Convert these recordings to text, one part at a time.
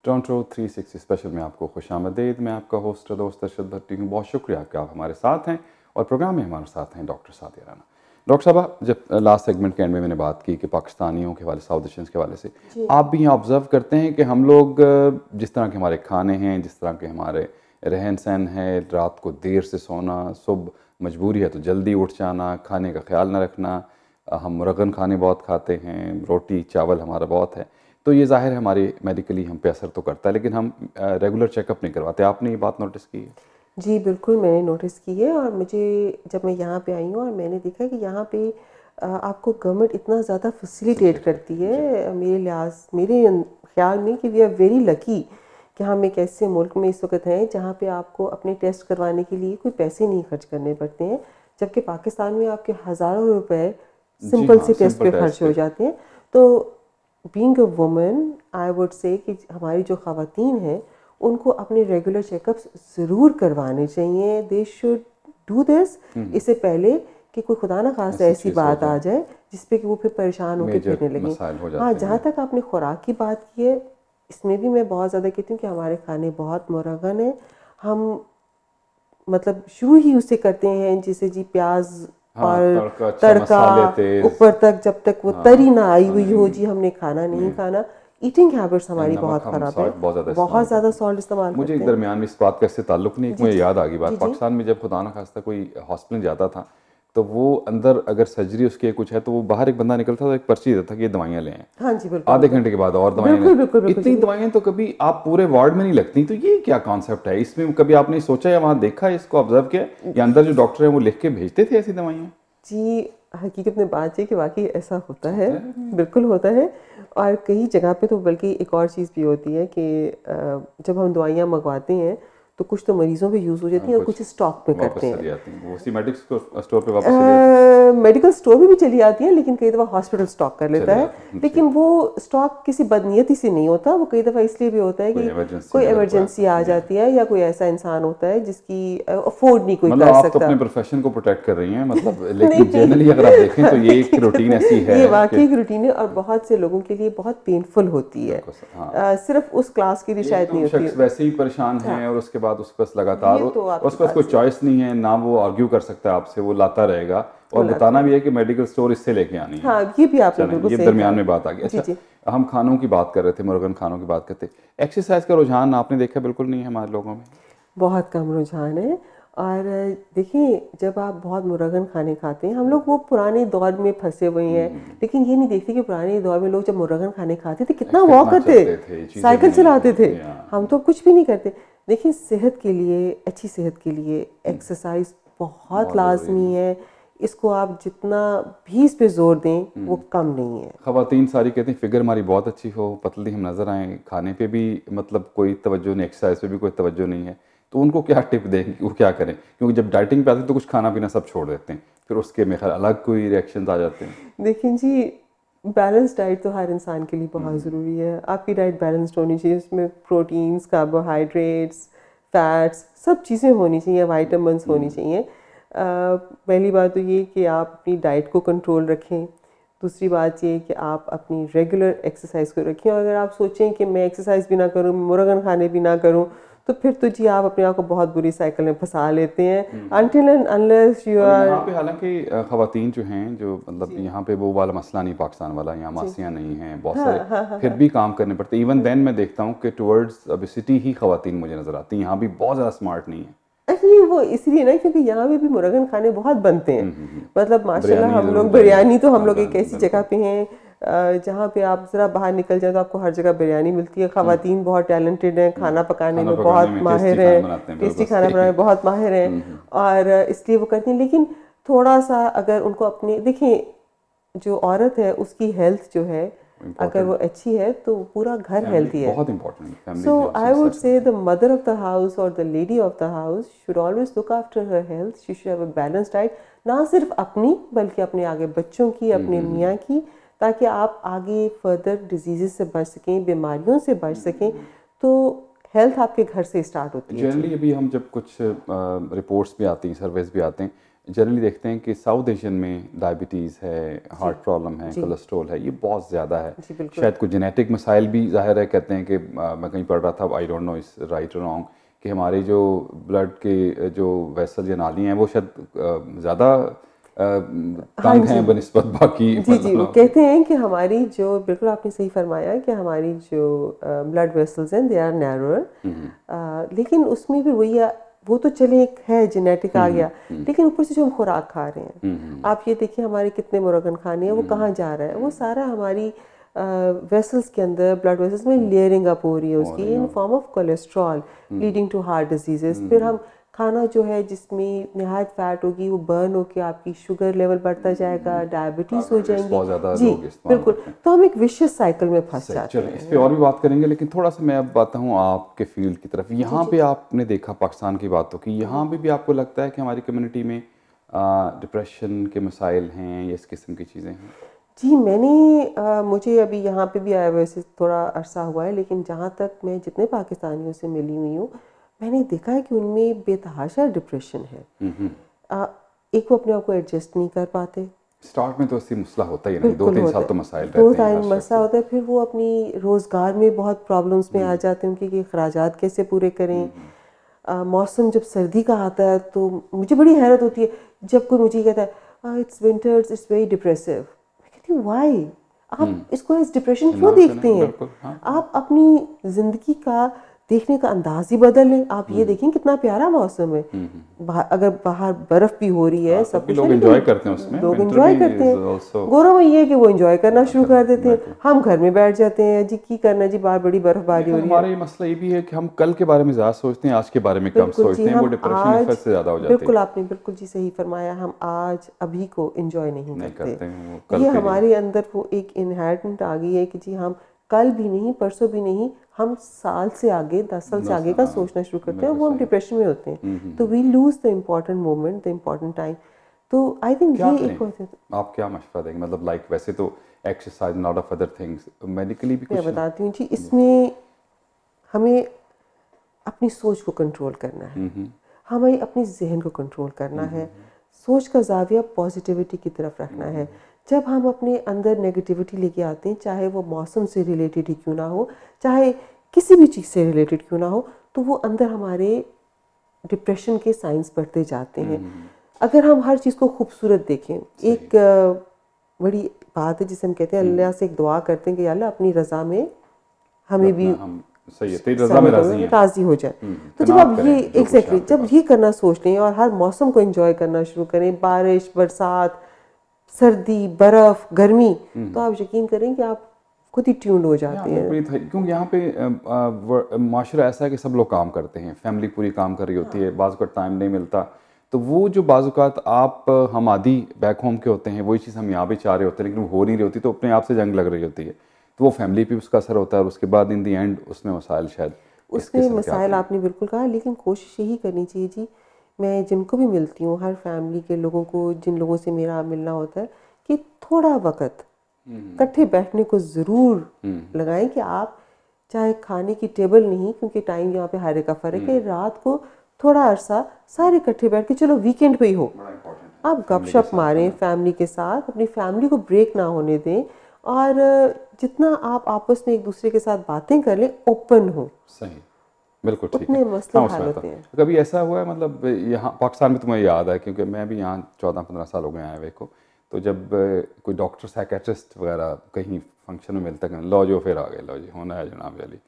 Toronto 360 special में आपको खुशामदीद। मैं आपका होस्ट दोस्त अरशद भट्टी हूँ। बहुत शुक्रिया कि आप हमारे साथ हैं और प्रोग्राम में हमारे साथ हैं डॉक्टर सादिया राना। डॉक्टर साहब, जब लास्ट सेगमेंट के एंड में मैंने बात की कि पाकिस्तानियों के हवाले, साउथ एशियंस के हवाले से आप भी यहाँ ऑब्ज़र्व करते हैं कि हम लोग जिस तरह के हमारे खाने हैं, जिस तरह के हमारे रहन सहन है, रात को देर से सोना, सुबह मजबूरी है तो जल्दी उठ जाना, खाने का ख्याल न रखना, हम मुरगन खाने बहुत खाते हैं, रोटी चावल हमारा बहुत है, तो ये ज़ाहिर है हमारी मेडिकली हम पे असर तो करता है, लेकिन हम रेगुलर चेकअप नहीं करवाते। आपने ये बात नोटिस की है? जी बिल्कुल, मैंने नोटिस की है। और मुझे जब मैं यहाँ पे आई हूँ और मैंने देखा कि यहाँ पे आपको गवर्नमेंट इतना ज़्यादा फैसिलिटेट करती है, मेरे ख्याल में कि वी आर वेरी लकी कि हम एक ऐसे मुल्क में इस वक्त हैं जहाँ पे आपको अपने टेस्ट करवाने के लिए कोई पैसे नहीं खर्च करने पड़ते हैं, जबकि पाकिस्तान में आपके हज़ारों रुपए सिंपल से टेस्ट पे खर्च हो जाते हैं। तो being a woman I would से कि हमारी जो ख़वातीन हैं उनको अपने रेगुलर चेकअप्स ज़रूर करवाने चाहिए। दे शुड डू दिस इससे पहले कि कोई खुदा ना खास्ता ऐसी बात आ जाए जिस पे कि वो फिर परेशान होकर फिरने लगे। हाँ, जहाँ तक आपने खुराक की बात की है, इसमें भी मैं बहुत ज़्यादा कहती हूँ कि हमारे खाने बहुत मुरगन है। हम मतलब शुरू ही उससे करते हैं जैसे जी प्याज और तड़का ऊपर तक, जब तक वो तरी ना आई हुई हो जी हमने खाना नहीं खाना। ईटिंग हैबिट्स हमारी बहुत ख़राब है, बहुत ज़्यादा सॉल्ट इस्तेमाल करते हैं। मुझे दरमियान में इस बात का इससे ताल्लुक़ नहीं, मुझे याद आ गई बात। पाकिस्तान में जब खुदा ना खास्ता कोई हॉस्पिटल जाता था तो वो अंदर अगर सर्जरी उसके कुछ है तो वो बाहर एक बंदा निकलता था, एक पर्ची देता था कि ये दवाइयाँ लें। हाँ जी बिल्कुल। आधे घंटे के बाद और दवाइयाँ। इतनी दवाइयाँ तो कभी आप पूरे वार्ड में नहीं लगती, तो ये क्या कॉन्सेप्ट है? इसमें कभी आपने सोचा या वहाँ देखा, इसको ऑब्जर्व किया या अंदर जो डॉक्टर है वो लिख के भेजते थे ऐसी दवाइयाँ? जी, हकीकत में बात है कि वाकई ऐसा होता है, बिल्कुल होता है। और कई जगह पे तो बल्कि एक और चीज़ भी होती है कि जब हम दवाइयाँ मंगवाते हैं तो कुछ तो मरीजों पे यूज़ हो जाती हैं और कुछ स्टॉक में करते हैं। वो मेडिकल स्टोर पे वापस मेडिकल स्टोर में भी चली आती हैं, लेकिन कई दफ़ा हॉस्पिटल स्टॉक कर लेता है। लेकिन वो स्टॉक किसी बदनीयती से नहीं होता, वो कई दफ़ा इसलिए भी होता है कि कोई इमरजेंसी आ जाती है या कोई ऐसा इंसान होता है जिसकी अफोर्ड नहीं कोई कर सकता। आप तो अपने प्रोफेशन को प्रोटेक्ट कर रही हैं मतलब, लेकिन जनरली अगर आप देखें तो ये एक रूटीन ऐसी है, ये वाकई एक रूटीन है और बहुत से लोगों के लिए बहुत पेनफुल होती है। सिर्फ उस क्लास के लिए शायद नहीं होती। वैसे ही परेशान है और उसके बाद उसके पास लगातार उसके पास कोई चॉइस नहीं है, ना वो आर्ग्यू कर सकता है आपसे, वो लाता रहेगा। और बताना भी है कि मेडिकल स्टोर इससे लेके आनी है। हाँ, ये भी आपने बिल्कुल सही, ये दरमियान में बात आ गई। अच्छा, हम खानों की बात कर रहे थे, मुर्गन खानों की बात करते, एक्सरसाइज का रुझान आपने देखा बिल्कुल नहीं है हमारे लोगों में? बहुत कम रुझान है। और देखिए, जब आप बहुत मुरगन खाने खाते हैं, हम लोग वो पुराने दौर में फंसे हुए हैं, लेकिन ये नहीं देखते कि पुराने दौर में लोग जब मुरगन खाने खाते थे कितना वॉक करते थे, साइकिल चलाते थे। हम तो कुछ भी नहीं करते। देखिए, सेहत के लिए, अच्छी सेहत के लिए एक्सरसाइज बहुत लाजमी है। इसको आप जितना भी इस पे जोर दें वो कम नहीं है। ख़वातीन सारी कहती हैं फिगर हमारी बहुत अच्छी हो, पतली हम नज़र आएँ, खाने पे भी मतलब कोई तवज्जो नहीं, एक्सरसाइज पे भी कोई तवज्जो नहीं है, तो उनको क्या टिप दें कि वो क्या करें? क्योंकि जब डाइटिंग पे आते हैं तो कुछ खाना पीना सब छोड़ देते हैं, फिर उसके में खैर अलग कोई रिएक्शंस आ जाते हैं। देखिए जी, बैलेंस डाइट तो हर इंसान के लिए बहुत ज़रूरी है। आपकी डाइट बैलेंस्ड होनी चाहिए, उसमें प्रोटीन्स, कार्बोहाइड्रेट्स, फैट्स, सब चीज़ें होनी चाहिए, वाइटामिन्स होनी चाहिए। पहली बात तो ये कि आप अपनी डाइट को कंट्रोल रखें। दूसरी बात ये कि आप अपनी रेगुलर एक्सरसाइज को रखें। और अगर आप सोचें कि मैं एक्सरसाइज भी ना करूँ, मुर्गन खाने भी ना करूँ, तो फिर तो जी आप अपने आप को बहुत बुरी साइकिल में फंसा लेते हैं। Until and unless you are. यहाँ पे हालांकि ख़वातीन जो हैं, जो मतलब यहाँ पे वो वाला मसला नहीं पाकिस्तान वाला, यहाँ मासियाँ नहीं हैं, बहुत सारे फिर भी काम करने पड़ते। इवन देन मैं देखता हूँ कि टुवर्ड्स ओबेसिटी ही ख़वातीन मुझे नज़र आती हैं। यहाँ भी बहुत ज़्यादा स्मार्ट नहीं है। एक्चुअली वो इसलिए ना क्योंकि यहाँ पे भी मुर्गन खाने बहुत बनते हैं। मतलब माशाल्लाह हम लोग बिरयानी, तो हम लोग एक ऐसी जगह पे हैं जहाँ पे आप ज़रा बाहर निकल जाए तो आपको हर जगह बिरयानी मिलती है। ख़वातीन बहुत टैलेंटेड हैं, खाना पकाने में बहुत माहिर हैं, टेस्टी खाना बनाने में बहुत माहिर हैं और इसलिए वो करती हैं। लेकिन थोड़ा सा अगर उनको अपने देखें, जो औरत है उसकी हेल्थ जो है अगर वो अच्छी है तो पूरा घर हेल्थी है, बहुत important. So I would say the mother of the house और the lady of the house should always look after her health. She should have a balanced diet, ना सिर्फ अपनी बल्कि अपने आगे बच्चों की, अपने मियाँ की, ताकि आप आगे फर्दर डिजीज़ से बच सकें, बीमारियों से बच सकें। तो हेल्थ आपके घर से स्टार्ट होती है। जनरली अभी हम जब कुछ रिपोर्ट्स भी आती हैं, सर्वेस भी आते हैं, जनरली देखते हैं कि साउथ एशियन में डायबिटीज़ है, हार्ट प्रॉब्लम है, कोलेस्ट्रॉल है, ये बहुत ज़्यादा है। शायद कुछ जेनेटिक मसाइल भी ज़ाहिर है, कहते हैं कि मैं कहीं पढ़ रहा था, आई डोंट नो इस राइट और रॉन्ग, कि हमारी जो ब्लड के जो वेसल या नाली हैं वो शायद ज़्यादा तंग हैं बनिस्बत बाकी। जी वो कहते हैं कि हमारी जो, बिल्कुल आपने सही फरमाया कि हमारी जो ब्लड वेसल्स हैं दे आर नैरोअर, लेकिन उसमें भी वही वो तो चले एक है जेनेटिक आ गया, लेकिन ऊपर से जो हम खुराक खा रहे हैं, आप ये देखिए हमारे कितने मुर्गन खाने हैं, वो कहाँ जा रहा है, वो सारा हमारी वेसल्स के अंदर, ब्लड वेसल्स में लेयरिंग अप हो रही है उसकी in form of cholesterol leading to heart diseases. फिर हम खाना जो है जिसमें नहायत फैट होगी वो बर्न होकर आपकी शुगर लेवल बढ़ता जाएगा, डायबिटीज़ हो जाएंगी। जी बिल्कुल, तो हम एक विशियस साइकिल में फंस जाते हैं। इस पे और भी बात करेंगे, लेकिन थोड़ा सा मैं अब आता हूँ आपके फील्ड की तरफ। यहाँ पे आपने देखा पाकिस्तान की बात तो की, यहाँ पे भी आपको लगता है कि हमारी कम्युनिटी में डिप्रेशन के मसाइल हैं या इस किस्म की चीज़ें हैं? जी मैंने मुझे अभी यहाँ पे भी आया वैसे थोड़ा अरसा हुआ है, लेकिन जहाँ तक मैं जितने पाकिस्तानियों से मिली हुई हूँ, मैंने देखा है कि उनमें बेतहाशा डिप्रेशन है। एक वो अपने आप को एडजस्ट नहीं कर पाते। स्टार्ट में तो ऐसी मसला होता ही नहीं, 2-3 साल तो मसाइल रहते हैं, 2-3 मसला होता है, फिर वो अपनी रोज़गार में बहुत प्रॉब्लम्स में आ जाते हैं, उनके अखराजात कैसे पूरे करें। मौसम जब सर्दी का आता है तो मुझे बड़ी हैरत होती है जब कोई मुझे कहता है it's winters, it's very depressive. Why आप इसको इस डिप्रेशन क्यों देखते हैं? आप अपनी जिंदगी का देखने का अंदाज ही बदल लें। आप ये देखें कितना प्यारा मौसम है, अगर बाहर बर्फ भी हो रही है, सब कुछ लोग एंजॉय करते हैं उसमें, लोग एंजॉय करते हैं। गौरव ये है कि वो एंजॉय करना शुरू कर देते हैं, हम घर में बैठ जाते हैं, जी की करना जी, बाहर बड़ी बर्फबारी हो रही है। हमारा ये मसला ये भी है कि हम कल के बारे में ज़्यादा सोचते हैं, आज के बारे में कम सोचते हैं, वो डिप्रेशन इफेक्ट से ज़्यादा हो जाते हैं। बिल्कुल आपने बिल्कुल जी सही फरमाया, हम आज अभी को एंजॉय नहीं करते। ये हमारे अंदर वो एक इनहेरिटेंट आ गई है कि जी हम कल भी नहीं, परसों भी नहीं, हम साल से आगे, 10 साल से आगे का सोचना शुरू करते हैं, वो हम डिप्रेशन में होते हैं। तो we lose the important moment, the important time. तो आई थिंक ये एक आप क्या मशवरा देंगे? मतलब लाइक वैसे तो exercise, lot of other things, medically भी मैं बताती हूँ जी, इसमें हमें अपनी सोच को कंट्रोल करना है, हमें अपनी जहन को कंट्रोल करना है, सोच का जाविया पॉजिटिविटी की तरफ रखना है। जब हम अपने अंदर नेगेटिविटी लेके आते हैं, चाहे वो मौसम से रिलेटेड ही क्यों ना हो, चाहे किसी भी चीज़ से रिलेटेड क्यों ना हो, तो वो अंदर हमारे डिप्रेशन के साइंस बढ़ते जाते हैं। अगर हम हर चीज़ को खूबसूरत देखें, एक बड़ी बात है जिसे हम कहते हैं अल्लाह से एक दुआ करते हैं कि अल्लाह अपनी रज़ा में हमें भी सही है, तेरी रज़ा में राज़ी हो जाए। तो जब आप ये एग्जैक्टली जब ये करना सोच लें और हर मौसम को एंजॉय करना शुरू करें, बारिश, बरसात, सर्दी, बर्फ, गर्मी, तो आप यकीन करें कि आप खुद ही ट्यून्ड हो जाते हैं। क्योंकि यहाँ पे माशरा ऐसा है कि सब लोग काम करते हैं, फैमिली पूरी काम कर रही होती है, बाज़ को टाइम नहीं मिलता, तो वो जो बाज़ात आप हम आदि बैक होम के होते हैं, वही चीज़ हम यहाँ भी चाह रहे होते हैं, लेकिन वो हो नहीं रही होती, तो अपने आप से जंग लग रही होती है, तो वो फैमिली पे उसका असर होता है, और उसके बाद इन दी एंड उसमें मसाइल शायद उसमें मसाइल आपने बिल्कुल कहा, लेकिन कोशिश यही करनी चाहिए जी, मैं जिनको भी मिलती हूँ, हर फैमिली के लोगों को, जिन लोगों से मेरा मिलना होता है, कि थोड़ा वक्त इकट्ठे बैठने को ज़रूर लगाएं कि आप चाहे खाने की टेबल नहीं, क्योंकि टाइम यहाँ पे हर एक का फ़र्क है, रात को थोड़ा अरसा सारे इकट्ठे बैठ के, चलो वीकेंड पे ही हो, आप गपशप मारें फैमिली के साथ, अपनी फैमिली को ब्रेक ना होने दें, और जितना आप आपस में एक दूसरे के साथ बातें कर लें, ओपन हो। सही, बिल्कुल ठीक है। मसले हल होते हैं। कभी ऐसा हुआ है, मतलब यहाँ पाकिस्तान में तुम्हें याद है, क्योंकि मैं भी यहाँ 14-15 साल हो गए आए हुए को, तो जब कोई डॉक्टर साइकेट्रिस्ट वगैरह कहीं फंक्शन में मिलता है, लो जो फिर आ गए, लो जी होना है जनाब अली,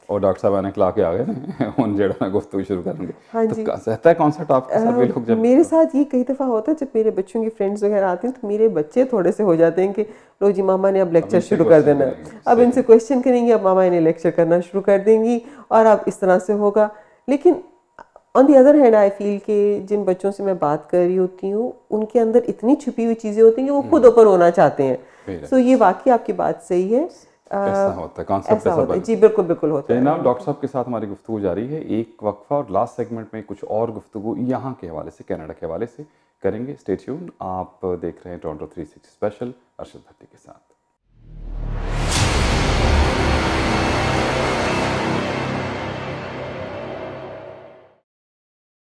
और डॉक्टर साहब आने खिला के आ गए उन जड़ा गुफ्तगू शुरू करेंगे। हाँ तो रहता है कॉन्सेप्ट आपके साथ भी लोग? जब मेरे साथ ये कई दफ़ा होता है, जब मेरे बच्चों की फ्रेंड्स वगैरह आती हैं, तो मेरे बच्चे थोड़े से हो जाते हैं कि लो जी मामा ने अब लेक्चर शुरू कर देना है, अब इनसे क्वेश्चन करेंगे, अब मामा इन्हें लेक्चर करना शुरू कर देंगी, और अब इस तरह से होगा। लेकिन on the other hand I feel कि जिन बच्चों से मैं बात कर रही होती हूँ, उनके अंदर इतनी छुपी हुई चीज़ें होती हैं कि वो खुद ओपन होना चाहते हैं। सो ये वाकई आपकी बात सही है, ऐसा होता है, कॉन्सेप्ट ऐसा होता है जी, बिल्कुल बिल्कुल होता है। जनाब डॉक्टर साहब के साथ हमारी गुफ्तगू जारी है, एक वक्फा, और लास्ट सेगमेंट में कुछ और गुफ्तगू यहाँ के हवाले से, कनाडा के हवाले से करेंगे। स्टे ट्यून्ड, आप देख रहे हैं टोरंटो 360 स्पेशल अरशद भट्टी के साथ।